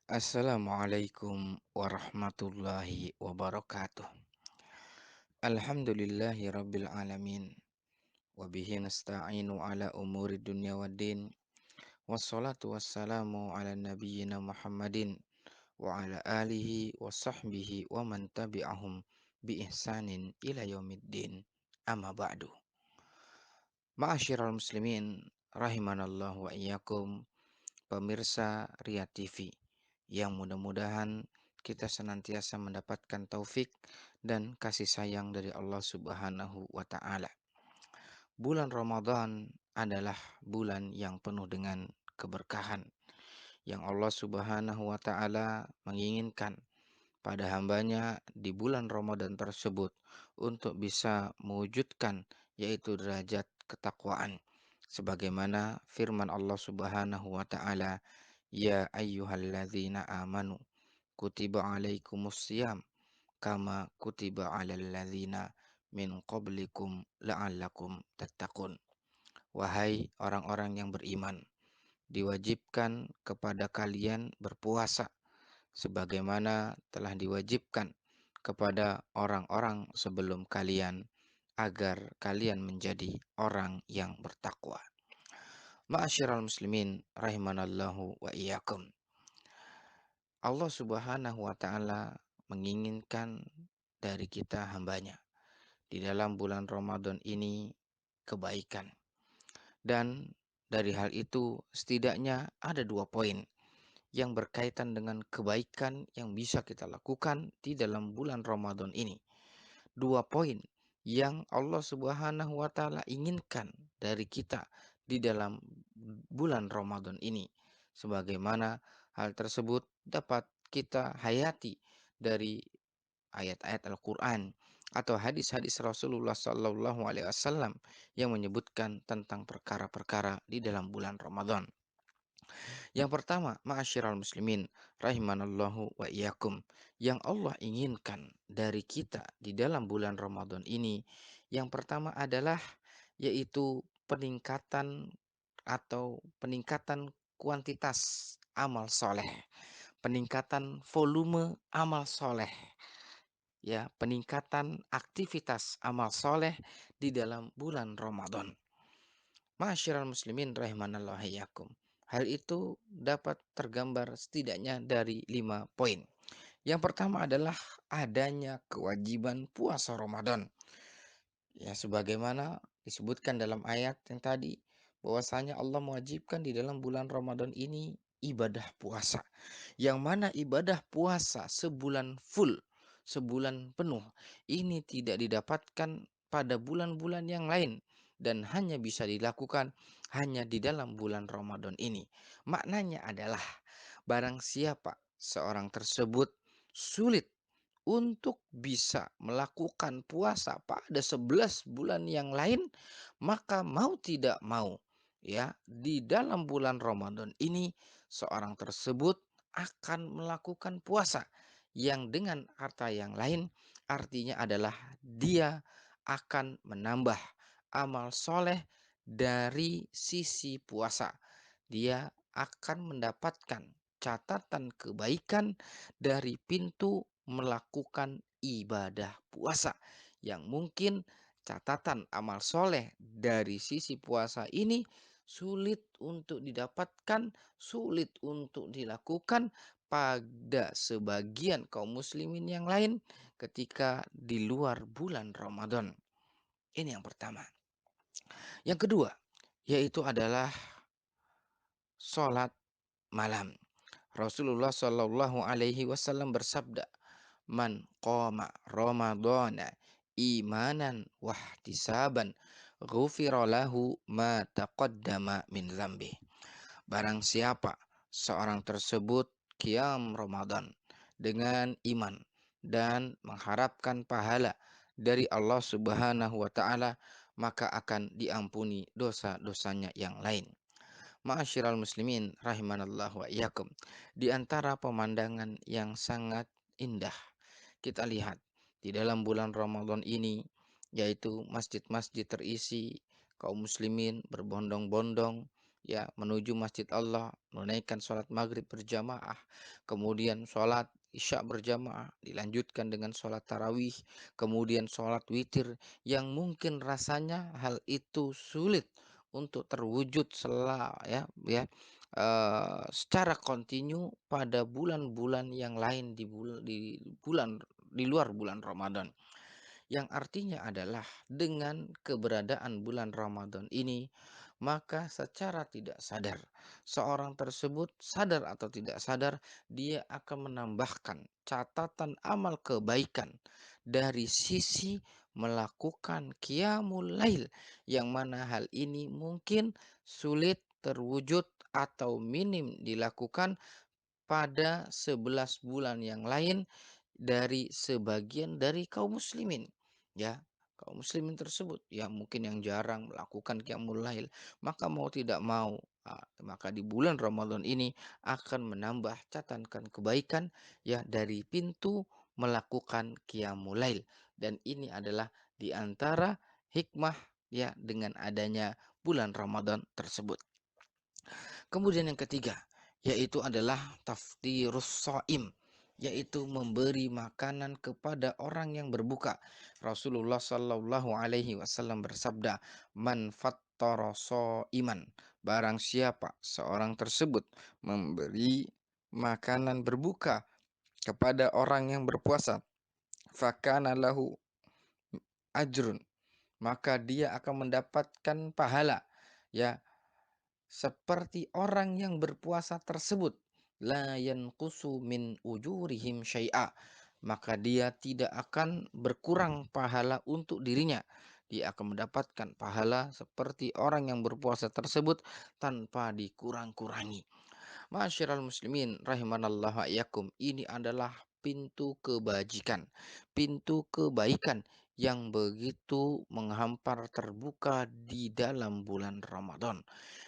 Assalamualaikum warahmatullahi wabarakatuh. Alhamdulillahi rabbil alamin. Wabihi nasta'inu ala umuri dunya waddin. Wassalatu wassalamu ala nabiyyina Muhammadin wa ala alihi wa sahbihi wa man tabi'ahum bi ihsanin ila yaumiddin. Amma ba'du. Ma'asyiral muslimin rahimanallahu wa iyyakum. Pemirsa Ria TV yang mudah-mudahan kita senantiasa mendapatkan taufik dan kasih sayang dari Allah Subhanahu wa taala. Bulan Ramadan adalah bulan yang penuh dengan keberkahan yang Allah Subhanahu wa taala menginginkan pada hambanya di bulan Ramadan tersebut untuk bisa mewujudkan yaitu derajat ketakwaan sebagaimana firman Allah Subhanahu wa taala, ya ayyuhalladzina amanu kutiba alaikumusiyam kama kutiba alal ladzina min qablikum la'allakum tattaqun. Wahai orang-orang yang beriman, diwajibkan kepada kalian berpuasa sebagaimana telah diwajibkan kepada orang-orang sebelum kalian agar kalian menjadi orang yang bertakwa. Ma'asyiral muslimin rahimanallahu wa iyyakum. Allah Subhanahu wa taala menginginkan dari kita hambanya di dalam bulan Ramadan ini kebaikan. Dan dari hal itu setidaknya ada dua poin yang berkaitan dengan kebaikan yang bisa kita lakukan di dalam bulan Ramadan ini. Dua poin yang Allah Subhanahu wa taala inginkan dari kita di dalam bulan Ramadan ini. Sebagaimana hal tersebut dapat kita hayati dari ayat-ayat Al-Qur'an atau hadis-hadis Rasulullah Sallallahu Alaihi Wasallam yang menyebutkan tentang perkara-perkara di dalam bulan Ramadan. Yang pertama, ma'asyiral muslimin rahimanallahu wa iyyakum, yang Allah inginkan dari kita di dalam bulan Ramadan ini, yang pertama adalah yaitu peningkatan atau peningkatan kuantitas amal soleh, peningkatan volume amal soleh, ya, peningkatan aktivitas amal soleh di dalam bulan Ramadan. Ma'asyiral muslimin rahimanallahu iyyakum. Hal itu dapat tergambar setidaknya dari 5 poin. Yang pertama adalah adanya kewajiban puasa Ramadan. Ya, sebagaimana disebutkan dalam ayat yang tadi, bahwasanya Allah mewajibkan di dalam bulan Ramadan ini ibadah puasa. Yang mana ibadah puasa sebulan full, sebulan penuh, ini tidak didapatkan pada bulan-bulan yang lain dan hanya bisa dilakukan hanya di dalam bulan Ramadan ini. Maknanya adalah barang siapa seorang tersebut sulit untuk bisa melakukan puasa pada 11 bulan yang lain, maka mau tidak mau, ya, di dalam bulan Ramadan ini seorang tersebut akan melakukan puasa yang dengan kata yang lain artinya adalah dia akan menambah amal soleh dari sisi puasa. Dia akan mendapatkan catatan kebaikan dari pintu melakukan ibadah puasa yang mungkin catatan amal soleh dari sisi puasa ini sulit untuk didapatkan, sulit untuk dilakukan pada sebagian kaum muslimin yang lain ketika di luar bulan Ramadan. Ini yang pertama. Yang kedua, yaitu adalah sholat malam. Rasulullah Shallallahu Alaihi Wasallam bersabda, "Man qama Ramadana imanan wahtisaban, ghufira lahu ma taqaddama min dzambi." Barang siapa seorang tersebut qiyam Ramadan dengan iman dan mengharapkan pahala dari Allah Subhanahu wa taala, maka akan diampuni dosa-dosanya yang lain. Ma'asyiral muslimin rahimanallah wa iyyakum. Di antara pemandangan yang sangat indah kita lihat di dalam bulan Ramadan ini, yaitu masjid-masjid terisi kaum muslimin berbondong-bondong ya menuju Masjid Allah, menunaikan sholat maghrib berjamaah, kemudian sholat isya berjamaah, dilanjutkan dengan sholat tarawih, kemudian sholat witir yang mungkin rasanya hal itu sulit untuk terwujud secara kontinu pada bulan-bulan yang lain di luar bulan Ramadan. Yang artinya adalah dengan keberadaan bulan Ramadan ini, maka secara tidak sadar seorang tersebut sadar atau tidak sadar dia akan menambahkan catatan amal kebaikan dari sisi melakukan qiyamul lail, yang mana hal ini mungkin sulit terwujud atau minim dilakukan pada 11 bulan yang lain dari sebagian dari kaum muslimin, ya. Kaum muslimin tersebut yang mungkin yang jarang melakukan qiyamul lail, maka mau tidak mau, maka di bulan Ramadan ini akan menambah catatan kebaikan ya dari pintu melakukan qiyamul lail, dan ini adalah di antara hikmah ya dengan adanya bulan Ramadan tersebut. Kemudian yang ketiga, yaitu adalah taftirus shaim, yaitu memberi makanan kepada orang yang berbuka. Rasulullah Shallallahu alaihi wasallam bersabda, "Man fattara shaiman," barang siapa seorang tersebut memberi makanan berbuka kepada orang yang berpuasa, fakana lahu ajrun, maka dia akan mendapatkan pahala, ya, seperti orang yang berpuasa tersebut, la yanqusu min ujurihim syai'a, maka dia tidak akan berkurang pahala untuk dirinya. Dia akan mendapatkan pahala seperti orang yang berpuasa tersebut tanpa dikurang-kurangi. Masyiral muslimin rahimanallah wa iyyakum, ini adalah pintu kebajikan, pintu kebaikan yang begitu menghampar terbuka di dalam bulan Ramadan,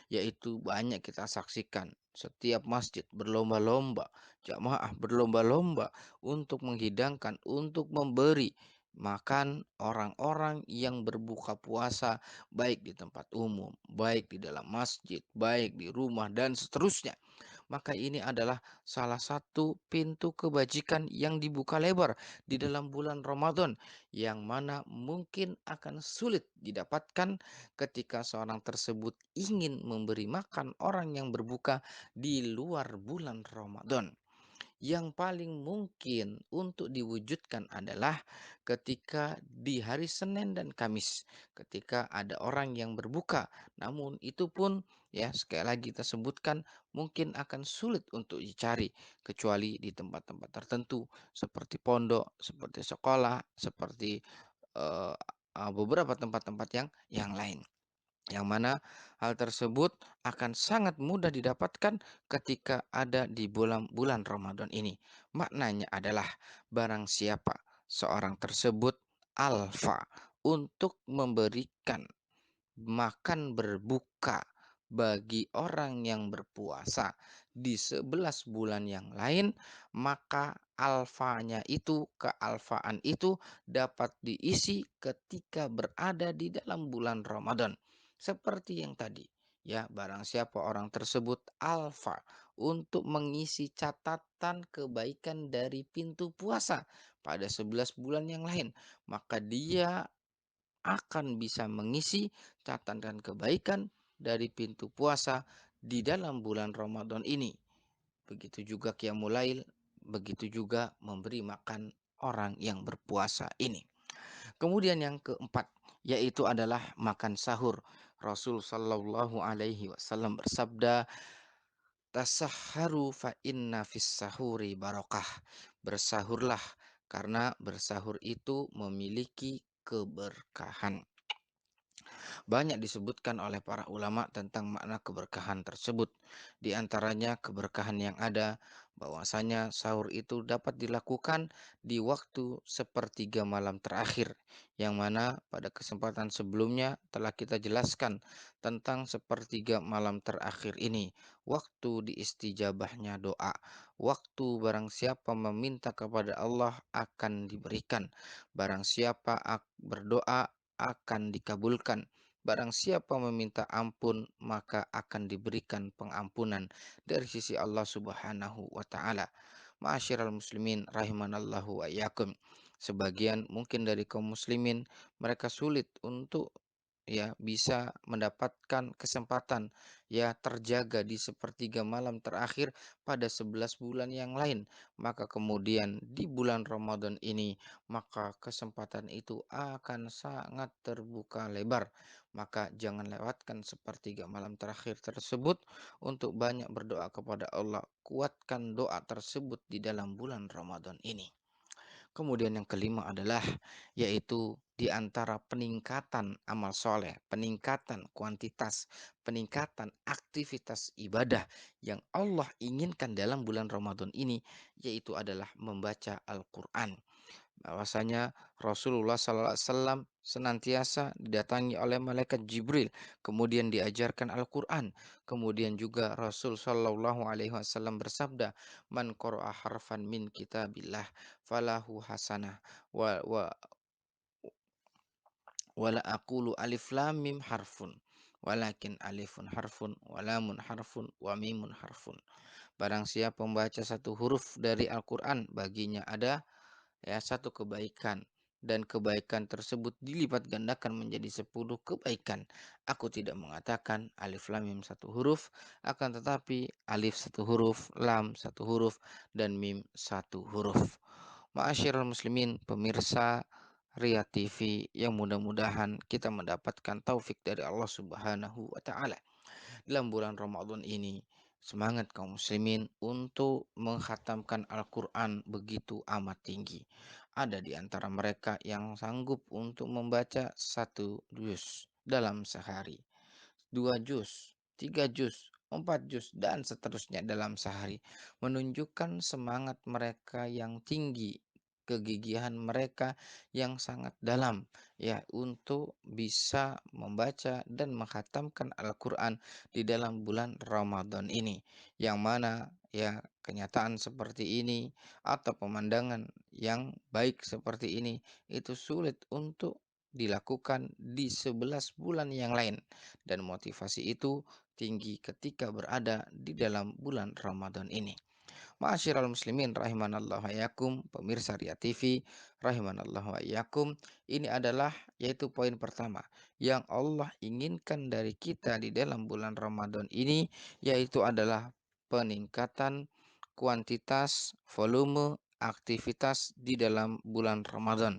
yaitu banyak kita saksikan setiap masjid berlomba-lomba, jamaah berlomba-lomba untuk menghidangkan, untuk memberi makan orang-orang yang berbuka puasa, baik di tempat umum, baik di dalam masjid, baik di rumah dan seterusnya. Maka ini adalah salah satu pintu kebajikan yang dibuka lebar di dalam bulan Ramadan, yang mana mungkin akan sulit didapatkan ketika seorang tersebut ingin memberi makan orang yang berbuka di luar bulan Ramadan. Yang paling mungkin untuk diwujudkan adalah ketika di hari Senin dan Kamis, ketika ada orang yang berbuka. Namun itu pun ya sekali lagi kita sebutkan mungkin akan sulit untuk dicari kecuali di tempat-tempat tertentu seperti pondok, seperti sekolah, seperti eh, beberapa tempat-tempat yang lain, yang mana hal tersebut akan sangat mudah didapatkan ketika ada di bulan Ramadan ini. Maknanya adalah barang siapa seorang tersebut alfa untuk memberikan makan berbuka bagi orang yang berpuasa di 11 bulan yang lain, maka alfanya itu, kealfaan itu dapat diisi ketika berada di dalam bulan Ramadan. Seperti yang tadi, ya, barang siapa orang tersebut alfa untuk mengisi catatan kebaikan dari pintu puasa pada 11 bulan yang lain, maka dia akan bisa mengisi catatan kebaikan dari pintu puasa di dalam bulan Ramadan ini. Begitu juga qiyamul lail, begitu juga memberi makan orang yang berpuasa ini. Kemudian yang keempat, yaitu adalah makan sahur. Rasul Shallallahu alaihi wasallam bersabda, "Tasahharu fa inna fis sahuri barokah." Bersahurlah karena bersahur itu memiliki keberkahan. Banyak disebutkan oleh para ulama tentang makna keberkahan tersebut. Di antaranya keberkahan yang ada bahwasanya sahur itu dapat dilakukan di waktu sepertiga malam terakhir, yang mana pada kesempatan sebelumnya telah kita jelaskan tentang sepertiga malam terakhir ini, waktu diistijabahnya doa, waktu barang siapa meminta kepada Allah akan diberikan, barang siapa berdoa akan dikabulkan, Barang siapa meminta ampun, maka akan diberikan pengampunan dari sisi Allah Subhanahu wa taala. Ma'asyiral muslimin rahimanallahu wa iyyakum. Sebagian mungkin dari kaum muslimin mereka sulit untuk bisa mendapatkan kesempatan terjaga di sepertiga malam terakhir pada 11 bulan yang lain. Maka kemudian di bulan Ramadan ini maka kesempatan itu akan sangat terbuka lebar. Maka jangan lewatkan sepertiga malam terakhir tersebut untuk banyak berdoa kepada Allah. Kuatkan doa tersebut di dalam bulan Ramadan ini. Kemudian yang kelima adalah yaitu di antara peningkatan amal soleh, peningkatan kuantitas, peningkatan aktivitas ibadah yang Allah inginkan dalam bulan Ramadan ini, yaitu adalah membaca Al-Quran. Bahwasanya Rasulullah SAW senantiasa didatangi oleh malaikat Jibril, kemudian diajarkan Al-Quran. Kemudian juga Rasul Shallallahu Alaihi Wasallam bersabda, "Man qara'a harfan min kitabillah falahu hasanah wa wala aqulu alif lam mim harfun walakin alifun harfun walamun harfun wa mimun harfun." Barang siapa membaca satu huruf dari Al-Quran, baginya ada satu kebaikan, dan kebaikan tersebut dilipat gandakan menjadi 10 kebaikan. Aku tidak mengatakan alif lam mim satu huruf, akan tetapi alif satu huruf, lam satu huruf, dan mim satu huruf. Ma'asyiral muslimin, pemirsa Ria TV yang mudah-mudahan kita mendapatkan taufik dari Allah Subhanahu wa taala dalam bulan Ramadan ini. Semangat kaum muslimin untuk menghatamkan Al-Quran begitu amat tinggi. Ada di antara mereka yang sanggup untuk membaca satu juz dalam sehari, 2 juz, 3 juz, 4 juz, dan seterusnya dalam sehari. Menunjukkan semangat mereka yang tinggi, kegigihan mereka yang sangat dalam untuk bisa membaca dan menghatamkan Al-Quran di dalam bulan Ramadan ini. Yang mana kenyataan seperti ini atau pemandangan yang baik seperti ini itu sulit untuk dilakukan di 11 bulan yang lain, dan motivasi itu tinggi ketika berada di dalam bulan Ramadan ini. Ma'asyiral muslimin rahimanallahu wa iyyakum, pemirsa Ria TV rahimanallahu wa iyyakum. Ini adalah yaitu poin pertama yang Allah inginkan dari kita di dalam bulan Ramadan ini, yaitu adalah peningkatan kuantitas, volume, aktivitas di dalam bulan Ramadan.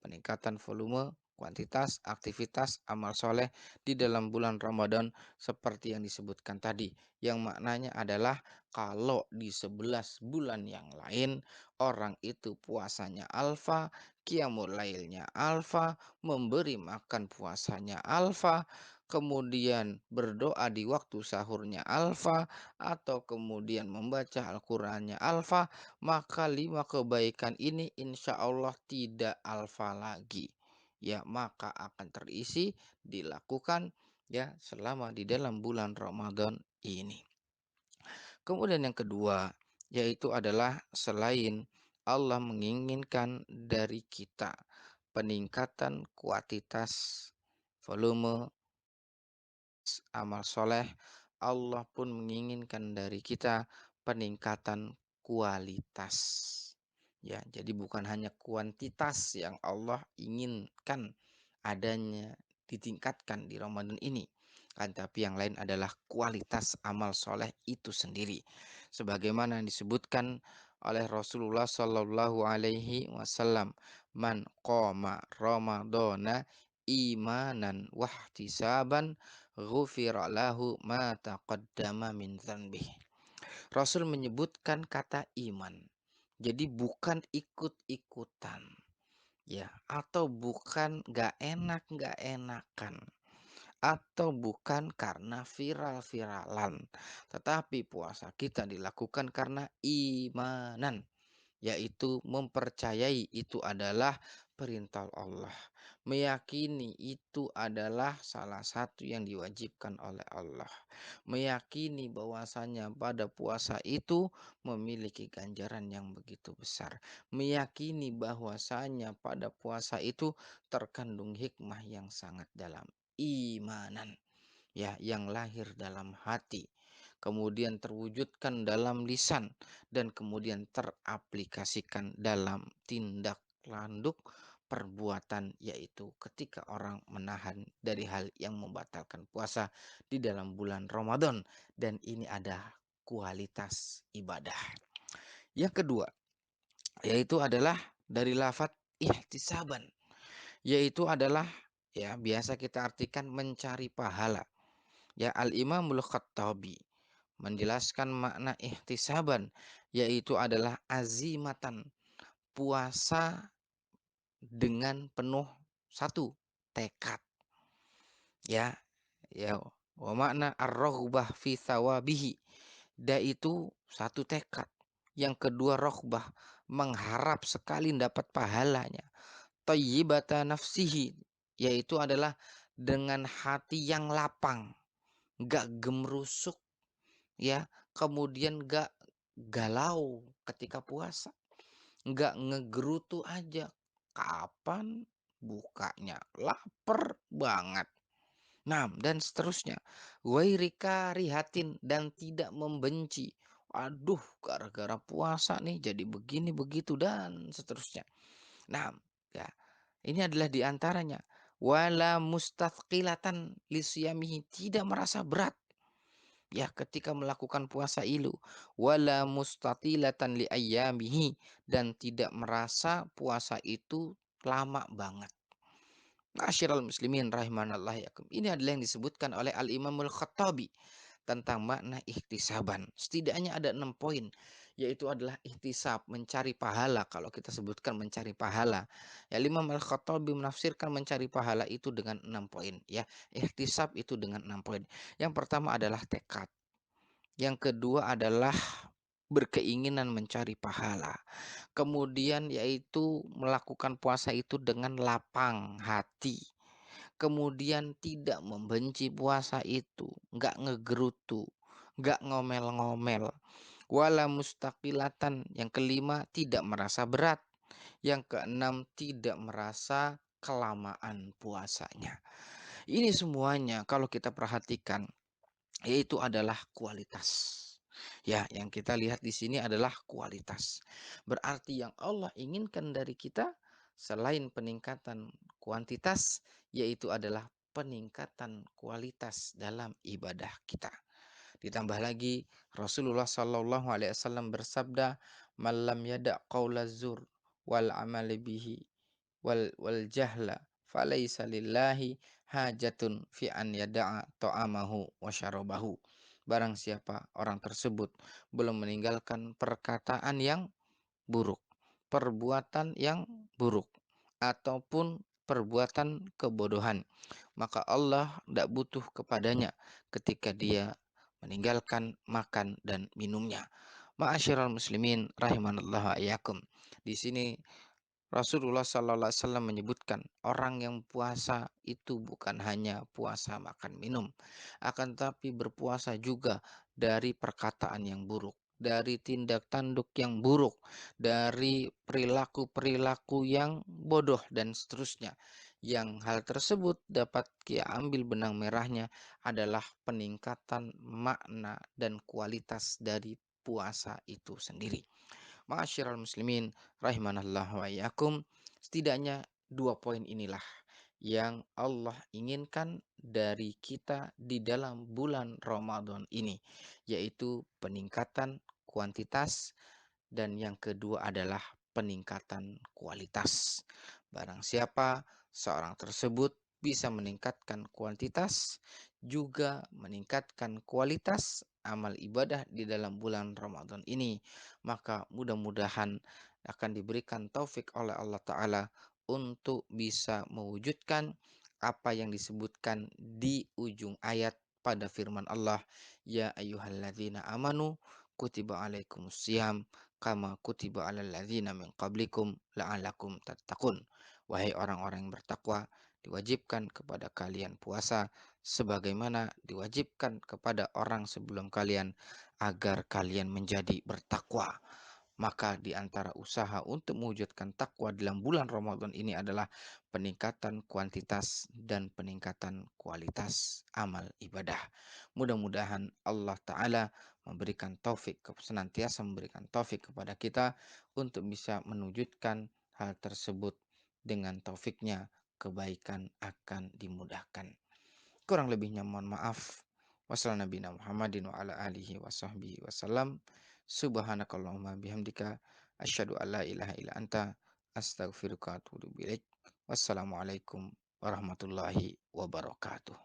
Peningkatan volume, kuantitas, aktivitas amal soleh di dalam bulan Ramadan seperti yang disebutkan tadi. Yang maknanya adalah kalau di 11 bulan yang lain orang itu puasanya alfa, qiyamul lailnya alfa, memberi makan puasanya alfa, kemudian berdoa di waktu sahurnya alfa, atau kemudian membaca Al-Qur'annya alfa, maka 5 kebaikan ini insya Allah tidak alfa lagi. Maka akan terisi dilakukan selama di dalam bulan Ramadan ini. Kemudian yang kedua, yaitu adalah selain Allah menginginkan dari kita peningkatan kuantitas, volume, amal soleh, Allah pun menginginkan dari kita peningkatan kualitas. Jadi bukan hanya kuantitas yang Allah inginkan adanya ditingkatkan di Ramadan ini, tapi yang lain adalah kualitas amal soleh itu sendiri. Sebagaimana yang disebutkan oleh Rasulullah Shallallahu Alaihi Wasallam, "Man qoma Ramadana imanan wahtisaban ghufira lahu ma taqaddama min dzanbih." Rasul menyebutkan kata iman. Jadi bukan ikut-ikutan, atau bukan gak enakan, atau bukan karena viral-viralan, tetapi puasa kita dilakukan karena imanan, yaitu mempercayai itu adalah perintah Allah, meyakini itu adalah salah satu yang diwajibkan oleh Allah, meyakini bahwasanya pada puasa itu memiliki ganjaran yang begitu besar, meyakini bahwasanya pada puasa itu terkandung hikmah yang sangat dalam. imanan, ya, yang lahir dalam hati, kemudian terwujudkan dalam lisan, dan kemudian teraplikasikan dalam tindak landuk perbuatan, yaitu ketika orang menahan dari hal yang membatalkan puasa di dalam bulan Ramadan, dan ini ada kualitas ibadah. Yang kedua, yaitu adalah dari lafat ihtisaban, yaitu adalah, ya, biasa kita artikan mencari pahala. Ya, Al-Imamul Khattabi menjelaskan makna ihtisaban, yaitu adalah azimatan, puasa dengan penuh satu tekad, ya, ya, wa makna ar-raghbah fi thawabihi, yaitu satu tekad. Yang kedua raghbah, mengharap sekali dapat pahalanya. Thayyibata nafsihi, yaitu adalah dengan hati yang lapang, gak gemerusuk, ya, kemudian gak galau ketika puasa, gak ngegerutu aja. Kapan bukanya? Lapar banget. Nah, dan seterusnya. Wairika rihatin, dan tidak membenci. Aduh, gara-gara puasa nih jadi begini begitu dan seterusnya. Nah, ya, ini adalah diantaranya. Wala mustathqilatan lisyamihi, tidak merasa berat, ya, ketika melakukan puasa ilu. Wala mustatilatan li ayyamihi, dan tidak merasa puasa itu lama banget. Ma'asyiral muslimin rahimanallah yakum. Ini adalah yang disebutkan oleh Al-Imamul Khattabi tentang makna ihtisaban. Setidaknya ada 6 poin, yaitu adalah ihtisab, mencari pahala. Kalau kita sebutkan mencari pahala, ya, Imam Al-Khattabi menafsirkan mencari pahala itu dengan 6 poin, ya. Ihtisab itu dengan 6 poin. Yang pertama adalah tekad. Yang kedua adalah berkeinginan mencari pahala. Kemudian yaitu melakukan puasa itu dengan lapang hati. Kemudian tidak membenci puasa itu, nggak ngegerutu, nggak ngomel-ngomel. Wala mustaqilatan, yang kelima tidak merasa berat. Yang keenam tidak merasa kelamaan puasanya. Ini semuanya kalau kita perhatikan, yaitu adalah kualitas. Ya, yang kita lihat di sini adalah kualitas. Berarti yang Allah inginkan dari kita selain peningkatan kuantitas, yaitu adalah peningkatan kualitas dalam ibadah kita. Ditambah lagi Rasulullah Shallallahu Alaihi Wasallam bersabda, "Malam yada qaula zur wal amali bihi wal jahla falaisa lillahi hajatun fi an yada'a ta'amahu wa syarabahu." Barang siapa orang tersebut belum meninggalkan perkataan yang buruk, perbuatan yang buruk, ataupun perbuatan kebodohan, maka Allah tidak butuh kepadanya ketika dia meninggalkan makan dan minumnya. Ma'asyiral muslimin rahimanallahu ayyakum. Di sini Rasulullah Sallallahu Alaihi Wasallam menyebutkan orang yang puasa itu bukan hanya puasa makan minum, akan tetapi berpuasa juga dari perkataan yang buruk, dari tindak tanduk yang buruk, dari perilaku-perilaku yang bodoh dan seterusnya. Yang hal tersebut dapat kita ambil benang merahnya adalah peningkatan makna dan kualitas dari puasa itu sendiri. Ma'asyiral muslimin rahimanallah wa iyyakum, setidaknya 2 poin inilah yang Allah inginkan dari kita di dalam bulan Ramadan ini, yaitu peningkatan kuantitas, dan yang kedua adalah peningkatan kualitas. Barang siapa seorang tersebut bisa meningkatkan kuantitas, juga meningkatkan kualitas amal ibadah di dalam bulan Ramadan ini, maka mudah-mudahan akan diberikan taufik oleh Allah Ta'ala untuk bisa mewujudkan apa yang disebutkan di ujung ayat pada firman Allah, ya ayyuhalladzina amanu kutiba alaikumusiyam kama kutiba alal ladzina min qablikum la'alakum tattaqun. Wahai orang-orang yang bertakwa, diwajibkan kepada kalian puasa sebagaimana diwajibkan kepada orang sebelum kalian, agar kalian menjadi bertakwa. Maka di antara usaha untuk mewujudkan takwa dalam bulan Ramadan ini adalah peningkatan kuantitas dan peningkatan kualitas amal ibadah. Mudah-mudahan Allah Ta'ala senantiasa memberikan taufik kepada kita untuk bisa menwujudkan hal tersebut. Dengan taufiknya kebaikan akan dimudahkan. Kurang lebihnya mohon maaf. Wassalamualaikum Muhammadin wa ala alihi wa sahbihi wasallam. Subhanakallahumma bihamdika asyhadu an la ilaha illa anta astaghfiruka wa atubu ilaik. Wassalamualaikum warahmatullahi wabarakatuh.